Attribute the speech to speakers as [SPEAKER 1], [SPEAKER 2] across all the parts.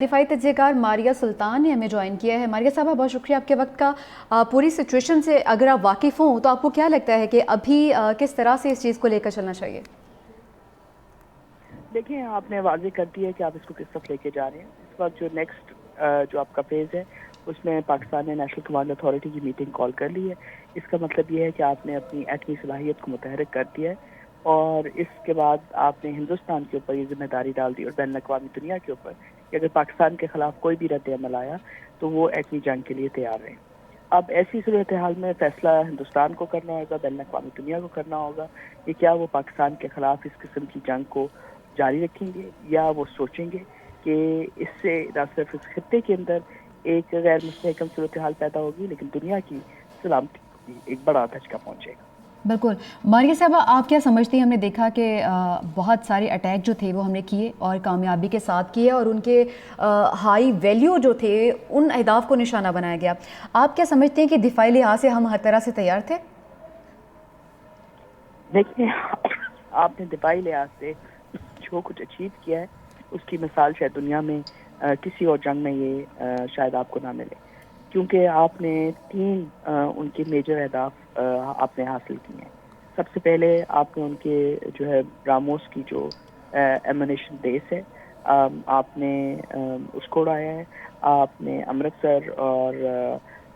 [SPEAKER 1] दिफाई तज्ज़ेकार मारिया सुल्तान ने हमें ज्वाइन किया है। मारिया साहबा, बहुत शुक्रिया आपके वक्त का। पूरी सिचुएशन से अगर आप वाकिफ़ हों तो आपको क्या लगता है कि अभी किस तरह से इस चीज़ को लेकर चलना चाहिए?
[SPEAKER 2] देखिए, आपने वाज़ेह कर दिया है कि आप इसको किस तरफ लेके जा रहे हैं। इस वक्त जो नेक्स्ट जो आपका फेज़ है उसमें पाकिस्तान ने नेशनल कमांड अथॉरिटी की मीटिंग कॉल कर ली है। इसका मतलब ये है कि आपने अपनी एटमी सलाहियत को मुतहर्रिक कर दिया है और इसके बाद आपने हिंदुस्तान के ऊपर ये जिम्मेदारी डाल दी और बैन अक़वामी दुनिया के ऊपर कि अगर पाकिस्तान के खिलाफ कोई भी रद्द अमल आया तो वो एटमी जंग के लिए तैयार रहें। अब ऐसी सूरत हाल में फैसला हिंदुस्तान को करना होगा, बैन अक़वामी दुनिया को करना होगा कि क्या वो पाकिस्तान के खिलाफ इस किस्म की जंग को जारी रखेंगे या वो सोचेंगे कि इससे न सिर्फ इस खित्ते के अंदर एक गैर मुस्तहकम सूरत हाल पैदा होगी लेकिन दुनिया की सलामती को भी एक बड़ा धचका पहुँचेगा।
[SPEAKER 1] बिल्कुल। मारिया साहबा, आप क्या समझती हैं? हमने देखा कि बहुत सारे अटैक जो थे वो हमने किए और कामयाबी के साथ किए और उनके हाई वैल्यू जो थे उन अहदाफ को निशाना बनाया गया। आप क्या समझते हैं कि दिफाई लिहाज से हम हर तरह से तैयार थे?
[SPEAKER 2] देखिए, आपने दिफाई लिहाज से जो कुछ अचीव किया है उसकी मिसाल शायद दुनिया में किसी और जंग में ये शायद आपको ना मिले, क्योंकि आपने 3 उनके मेजर अहदाफ आपने हासिल किए हैं। सबसे पहले आपने उनके जो है ब्राह्मोस की जो एमुनेशन बेस है आपने उसको उड़ाया है। आपने अमृतसर और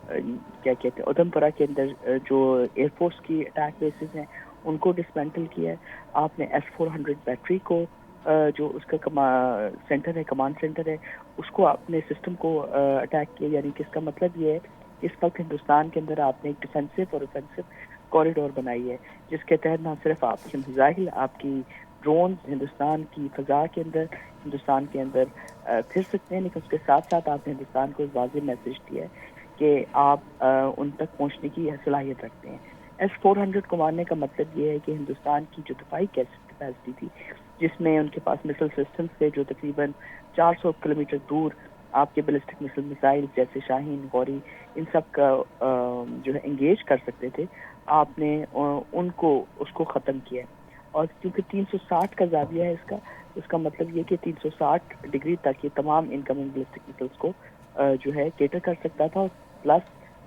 [SPEAKER 2] क्या कहते हैं उधमपुरा के अंदर जो एयरफोर्स की अटैक बेसिस हैं उनको डिसमेंटल किया है। आपने S-400 बैटरी को जो उसका सेंटर है, कमांड सेंटर है, उसको अपने सिस्टम को अटैक किया। यानी कि इसका मतलब ये है कि इस वक्त हिंदुस्तान के अंदर आपने एक डिफेंसिव और ऑफेंसिव कॉरिडोर बनाई है जिसके तहत न सिर्फ आपकी मिसाइल, आपकी ड्रोन हिंदुस्तान की फ़ज़ा के अंदर, हिंदुस्तान के अंदर फिर सकते हैं, लेकिन उसके साथ साथ आपने हिंदुस्तान को एक वाज़ेह मैसेज दिया है कि आप उन तक पहुँचने की सलाहियत रखते हैं। S-400 को मारने का मतलब ये है कि हिंदुस्तान की जो दफाई कैपेसिटी थी, जिसमें उनके पास मिसाइल सिस्टम्स थे जो तकरीबन 400 किलोमीटर दूर आपके बैलिस्टिक मिसाइल जैसे शाहीन, गौरी, इन सब का जो है एंगेज कर सकते थे, आपने उसको ख़त्म किया। और क्योंकि 360 का ज़ाविया है उसका मतलब ये कि 360 डिग्री तक ये तमाम इनकमिंग बैलिस्टिक मिसाइल्स को जो है केटर कर सकता था। प्लस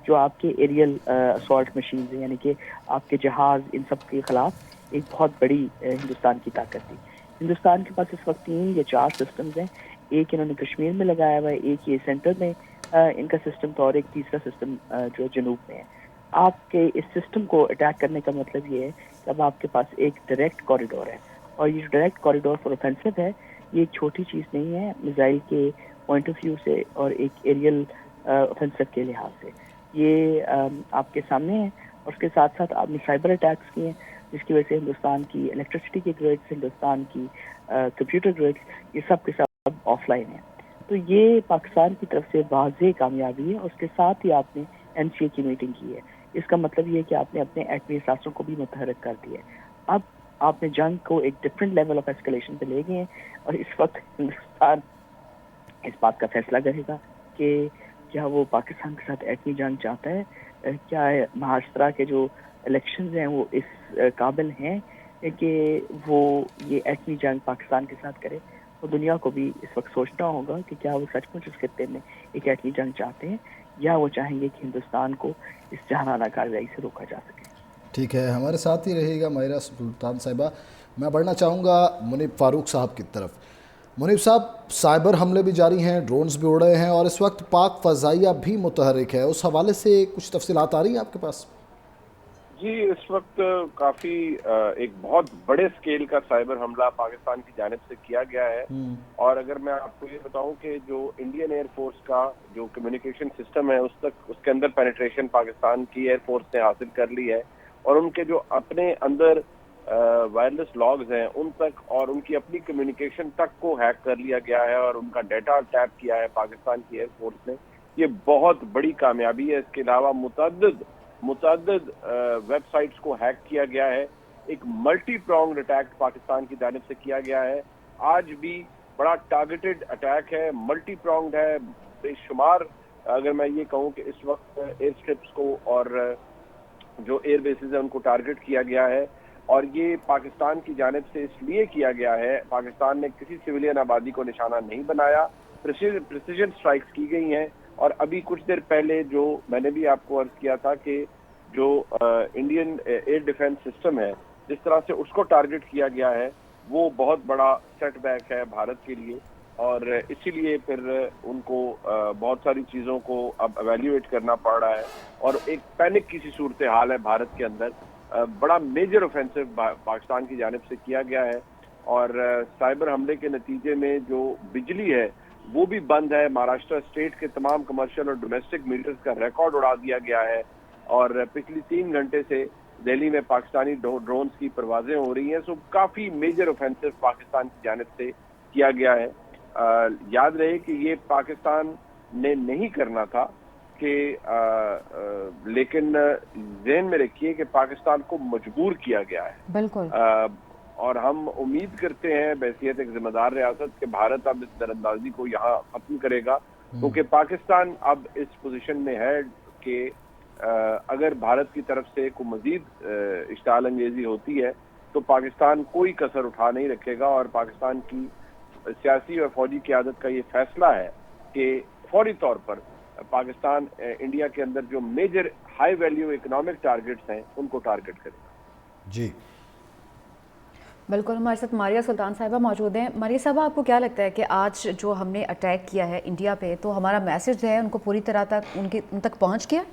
[SPEAKER 2] जो आपके एरियल असॉल्ट मशीन है, यानी कि आपके जहाज, इन सब के खिलाफ एक बहुत बड़ी हिंदुस्तान की ताकत थी। हिंदुस्तान के पास इस वक्त 3 या 4 सिस्टम्स हैं। एक इन्होंने कश्मीर में लगाया हुआ है, एक ये सेंटर में इनका सिस्टम था और एक तीसरा सिस्टम जो जनूब में है। आपके इस सिस्टम को अटैक करने का मतलब ये है कि अब आपके पास एक डायरेक्ट कॉरिडोर है और ये डायरेक्ट कॉरिडोर फॉर ऑफेंसिव है, ये एक छोटी चीज़ नहीं है मिसाइल के पॉइंट ऑफ व्यू से और एक एरियल ऑफेंसिव के लिहाज से। ये आपके सामने है और उसके साथ साथ आपने साइबर अटैक्स किए हैं जिसकी वजह से हिंदुस्तान की इलेक्ट्रिसिटी की ग्रिड्स, हिंदुस्तान की कंप्यूटर ग्रिड्स, ये सब के सब ऑफलाइन है। तो ये पाकिस्तान की तरफ से वाज़ेह कामयाबी है। उसके साथ ही आपने NCA की मीटिंग की है। इसका मतलब ये है कि आपने अपने एटमी असासों को भी मुतहर्रिक कर दिया है। अब आपने जंग को एक डिफरेंट लेवल ऑफ एस्केलेशन पे ले गए हैं और इस वक्त हिंदुस्तान इस बात का फैसला करेगा कि क्या वो पाकिस्तान के साथ एटमी जंग चाहता है। क्या महाराष्ट्र के जो इलेक्शंस हैं वो इस काबिल हैं कि वो ये एटमी जंग पाकिस्तान के साथ करे। तो दुनिया को भी इस वक्त सोचना होगा कि क्या वो सचमुच इस खित्ते में एक एटमी जंग चाहते हैं या वो चाहेंगे कि हिंदुस्तान को इस जहानारा कार्रवाई से रोका जा सके।
[SPEAKER 3] ठीक है, हमारे साथ ही रहिएगा माहिरा सुल्तान साहिबा। मैं बढ़ना चाहूँगा मुनीब फ़ारूक साहब की तरफ। मुनीब साहब, साइबर हमले भी जारी हैं, ड्रोन्स भी उड़ रहे हैं और इस वक्त पाक फ़ज़ाइया भी मुतहर्रिक है, उस हवाले से कुछ तफसीलात आ रही हैं आपके पास?
[SPEAKER 4] जी, इस वक्त काफ़ी एक बहुत बड़े स्केल का साइबर हमला पाकिस्तान की जानिब से किया गया है। और अगर मैं आपको ये बताऊं कि जो इंडियन एयरफोर्स का जो कम्युनिकेशन सिस्टम है उसके अंदर पेनिट्रेशन पाकिस्तान की एयरफोर्स ने हासिल कर ली है और उनके जो अपने अंदर वायरलेस लॉग्स हैं उन तक और उनकी अपनी कम्युनिकेशन तक को हैक कर लिया गया है और उनका डाटा टैप किया है पाकिस्तान की एयरफोर्स ने। ये बहुत बड़ी कामयाबी है। इसके अलावा मुतअद्दिद वेबसाइट्स को हैक किया गया है। एक मल्टी प्रोंग्ड अटैक पाकिस्तान की जानिब से किया गया है। आज भी बड़ा टारगेटेड अटैक है, मल्टी प्रोंग्ड है, बेशुमार। अगर मैं ये कहूँ कि इस वक्त एयर स्ट्रिप्स को और जो एयर बेसिस है उनको टारगेट किया गया है और ये पाकिस्तान की जानिब से इसलिए किया गया है, पाकिस्तान ने किसी सिविलियन आबादी को निशाना नहीं बनाया, प्रिसीजन स्ट्राइक्स की गई हैं, और अभी कुछ देर पहले जो मैंने भी आपको अर्ज किया था कि जो इंडियन एयर डिफेंस सिस्टम है, जिस तरह से उसको टारगेट किया गया है, वो बहुत बड़ा सेटबैक है भारत के लिए, और इसीलिए फिर उनको बहुत सारी चीज़ों को अब एवेल्यूएट करना पड़ रहा है, और एक पैनिक की सी सूरत हाल है भारत के अंदर। बड़ा मेजर ऑफेंसिव पाकिस्तान की जानिब से किया गया है, और साइबर हमले के नतीजे में जो बिजली है वो भी बंद है। महाराष्ट्र स्टेट के तमाम कमर्शियल और डोमेस्टिक मीटर्स का रिकॉर्ड उड़ा दिया गया है, और पिछली 3 घंटे से दिल्ली में पाकिस्तानी ड्रोन्स की परवाजें हो रही हैं। सो काफ़ी मेजर ऑफेंसिव पाकिस्तान की जानिब से किया गया है। याद रहे कि ये पाकिस्तान ने नहीं करना था कि लेकिन ज़हन में रखिए कि पाकिस्तान को मजबूर किया गया है।
[SPEAKER 1] बिल्कुल।
[SPEAKER 4] और हम उम्मीद करते हैं बैसियत एक जिम्मेदार रियासत कि भारत अब इस दरअंदाजी को यहाँ खत्म करेगा, क्योंकि पाकिस्तान अब इस पोजीशन में है कि अगर भारत की तरफ से कोई मजीद इश्ताल अंगेजी होती है तो पाकिस्तान कोई कसर उठा नहीं रखेगा, और पाकिस्तान की सियासी और फौजी क़यादत का ये फैसला है कि फौरी तौर पर पाकिस्तान इंडिया के अंदर जो major high value economic targets हैं उनको टारगेट करेगा।
[SPEAKER 3] जी
[SPEAKER 1] बिल्कुल, हमारे साथ मारिया सुल्तान साहिबा मौजूद हैं। मारिया साहबा, आपको क्या लगता है कि आज जो हमने अटैक किया है इंडिया पे, तो हमारा मैसेज है उनको पूरी तरह तक उन तक पहुंच गया?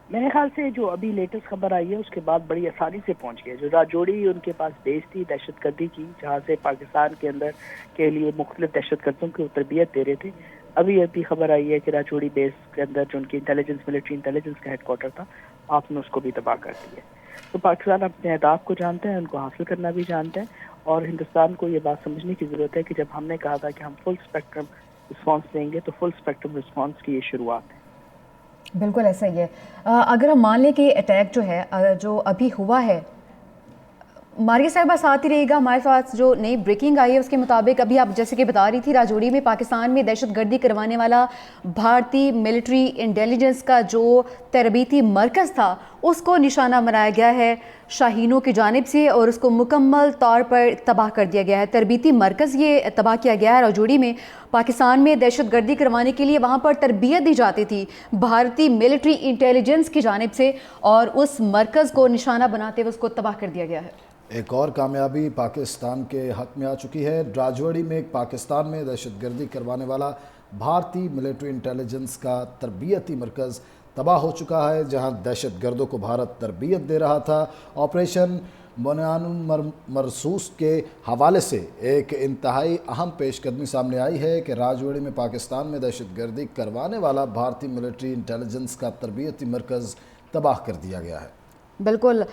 [SPEAKER 2] मेरे ख्याल से जो अभी लेटेस्ट खबर आई है उसके बाद बड़ी आसानी से पहुंच गया। जो राजौरी उनके पास बेस थी दहशतगर्दी की, जहाँ से पाकिस्तान के अंदर के लिए मुख्तलिफ दहशतगर्दों को तरबियत दे रहे थे, अभी खबर आई है कि राजौरी बेस के अंदर जो उनकी मिलिट्री इंटेलिजेंस का हेडक्वार्टर था, आपने उसको भी तबाह कर दिया। तो पाकिस्तान अपने अहदाफ को जानते हैं, उनको हासिल करना भी जानते हैं, और हिंदुस्तान को ये बात समझने की ज़रूरत है कि जब हमने कहा था कि हम फुल स्पेक्ट्रम रिस्पॉन्स देंगे, तो फुल स्पेक्ट्रम रिस्पॉन्स की ये शुरुआत है।
[SPEAKER 1] बिल्कुल ऐसा ही है। अगर हम मान लें कि अटैक जो है जो अभी हुआ है, मारिया साहिबा साथ ही रहेगा। हमारे पास जो नई ब्रेकिंग आई है उसके मुताबिक, अभी आप जैसे कि बता रही थी, राजौरी में पाकिस्तान में दहशतगर्दी करवाने वाला भारतीय मिलिट्री इंटेलिजेंस का जो तरबीती मरकज़ था उसको निशाना बनाया गया है शाहीनों की जानिब से, और उसको मुकम्मल तौर पर तबाह कर दिया गया है। तरबीती मरकज़ ये तबाह किया गया है राजौरी में। पाकिस्तान में दहशतगर्दी करवाने के लिए वहाँ पर तरबियत दी जाती थी भारतीय मिलिट्री इंटेलिजेंस की जानिब से, और उस मरकज़ को निशाना बनाते हुए उसको तबाह कर दिया गया है।
[SPEAKER 3] एक और कामयाबी पाकिस्तान के हक में आ चुकी है। राजौरी में एक पाकिस्तान में दहशतगर्दी करवाने वाला भारतीय मिलिट्री इंटेलिजेंस का तरबियती मरकज़ तबाह हो चुका है, जहां दहशतगर्दों को भारत तरबियत दे रहा था। ऑपरेशन बुनियानुल मरसूस के हवाले से एक इंतहाई अहम पेशकदमी सामने आई है कि राजौरी में पाकिस्तान में दहशतगर्दी करवाने वाला भारतीय मिलिट्री इंटेलिजेंस का तरबियती मरकज़ तबाह कर दिया गया है।
[SPEAKER 1] बिल्कुल।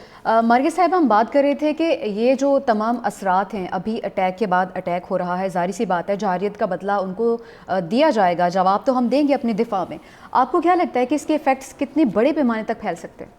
[SPEAKER 1] मारिया साहब, हम बात कर रहे थे कि ये जो तमाम असरात हैं, अभी अटैक के बाद अटैक हो रहा है, ज़ाहिर सी बात है जहारियत का बदला उनको दिया जाएगा, जवाब तो हम देंगे अपने दिफा में। आपको क्या लगता है कि इसके इफ़ेक्ट्स कितने बड़े पैमाने तक फैल सकते हैं?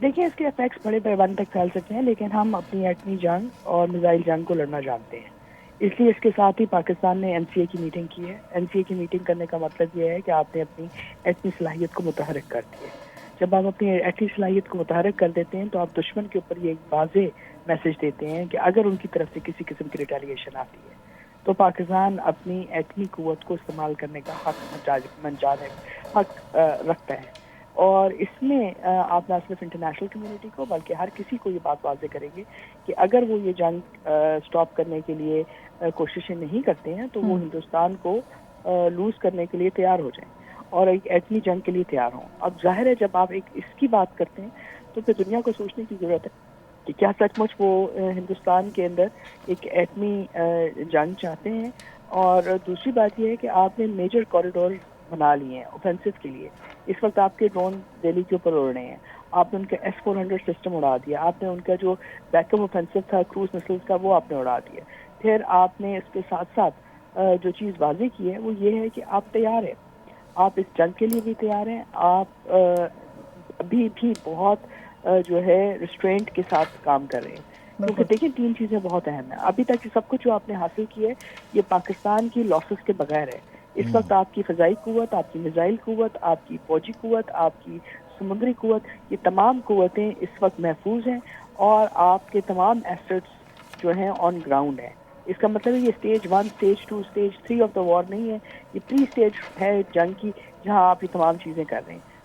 [SPEAKER 2] देखिए, इसके इफेक्ट्स बड़े पैमाने तक फैल सकते हैं, लेकिन हम अपनी एटमी जंग और मिसाइल जंग को लड़ना जानते हैं। इसलिए इसके साथ ही पाकिस्तान ने एनसीए की मीटिंग की है। एनसीए की मीटिंग करने का मतलब ये है कि आपने अपनी एटमी सलाहियत को मुतहरक कर दी है। जब आप अपनी एटमी सलाहियत को मुतहरक कर देते हैं तो आप दुश्मन के ऊपर ये एक वाज़ेह मैसेज देते हैं कि अगर उनकी तरफ से किसी किस्म की रिटेलिएशन आती है तो पाकिस्तान अपनी एटमी क़ुव्वत को इस्तेमाल करने का हक रखता है। और इसमें आप ना सिर्फ इंटरनेशनल कम्युनिटी को बल्कि हर किसी को ये बात वाज़ेह करेंगे कि अगर वो ये जंग स्टॉप करने के लिए कोशिशें नहीं करते हैं तो वो हिंदुस्तान को लूज़ करने के लिए तैयार हो जाएं और एक एटमी जंग के लिए तैयार हों। अब जाहिर है जब आप एक इसकी बात करते हैं तो फिर दुनिया को सोचने की ज़रूरत है कि क्या सचमुच वो हिंदुस्तान के अंदर एक एटमी जंग चाहते हैं। और दूसरी बात यह है कि आपने मेजर कॉरिडोर बना लिए हैं ऑफेंसिव के लिए। इस वक्त आपके ड्रोन दिल्ली के ऊपर उड़ रहे हैं, आपने उनका S-400 सिस्टम उड़ा दिया, आपने उनका जो बैकअप ऑफेंसिव था क्रूज मिसाइल्स का वो आपने उड़ा दिया। फिर आपने इसके साथ साथ जो चीज़ वाज़ेह की है वो ये है कि आप तैयार हैं, आप इस जंग के लिए भी तैयार हैं। आप अभी भी बहुत जो है रिस्ट्रेंट के साथ काम कर रहे हैं, क्योंकि देखिए 3 चीज़ें बहुत अहम हैं। अभी तक सब कुछ जो आपने हासिल किया है ये पाकिस्तान की लॉसेस के बगैर है। इस वक्त आपकी फ़ज़ाई क़ुव्वत, आपकी मिसाइल क़ुव्वत, आपकी फ़ौजी क़ुव्वत, आपकी समुद्री क़ुव्वत, ये तमाम क़ुव्वतें इस वक्त महफूज हैं और आपके तमाम एसेट्स जो हैं ऑन ग्राउंड हैं। اس کا مطلب یہ stage 1 stage 2 stage 3 of the war نہیں ہے, یہ پری اسٹیج ہے جنگ کی, جہاں آپ یہ تمام چیزیں کر رہے ہیں.